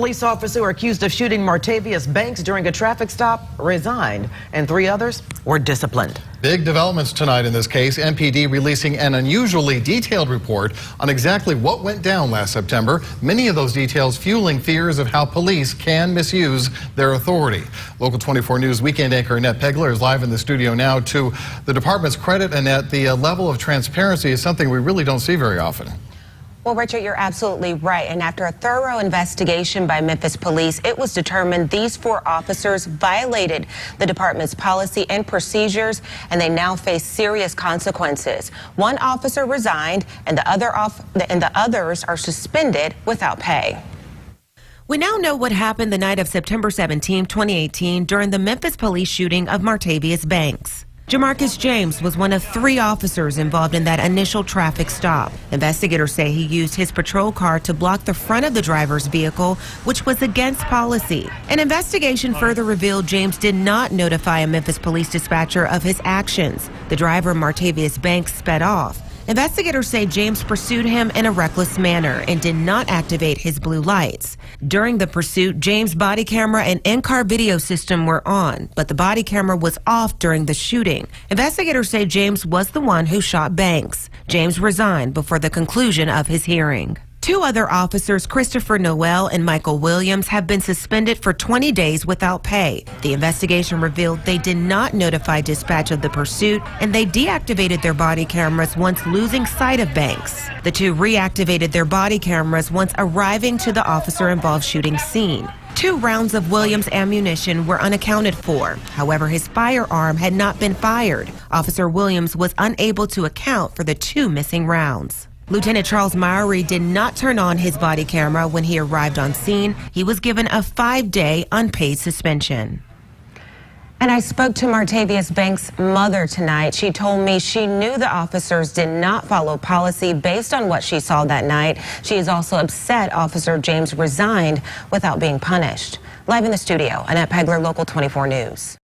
Police officer accused of shooting Martavious Banks during a traffic stop resigned, and 3 others were disciplined. Big developments tonight in this case. MPD releasing an unusually detailed report on exactly what went down last September. Many of those details fueling fears of how police can misuse their authority. Local 24 News weekend anchor Annette Pegler is live in the studio now. To the department's credit, Annette, the level of transparency is something we really don't see very often. Well, Richard, you're absolutely right. And after a thorough investigation by Memphis Police, it was determined these 4 officers violated the department's policy and procedures, and they now face serious consequences. 1 officer resigned, and the others are suspended without pay. We now know what happened the night of September 17, 2018, during the Memphis police shooting of Martavious Banks. Jamarcus James was one of 3 officers involved in that initial traffic stop. Investigators say he used his patrol car to block the front of the driver's vehicle, which was against policy. An investigation further revealed James did not notify a Memphis police dispatcher of his actions. The driver, Martavious Banks, sped off. Investigators say James pursued him in a reckless manner and did not activate his blue lights. During the pursuit, James' body camera and in-car video system were on, but the body camera was off during the shooting. Investigators say James was the one who shot Banks. James resigned before the conclusion of his hearing. 2 other officers, Christopher Noel and Michael Williams, have been suspended for 20 days without pay. The investigation revealed they did not notify dispatch of the pursuit, and they deactivated their body cameras once losing sight of Banks. The 2 reactivated their body cameras once arriving to the officer-involved shooting scene. 2 rounds of Williams' ammunition were unaccounted for. However, his firearm had not been fired. Officer Williams was unable to account for the 2 missing rounds. Lieutenant Charles Mowry did not turn on his body camera when he arrived on scene. He was given a 5-day unpaid suspension. And I spoke to Martavious Banks' mother tonight. She told me she knew the officers did not follow policy based on what she saw that night. She is also upset Officer James resigned without being punished. Live in the studio, Annette Pegler, Local 24 News.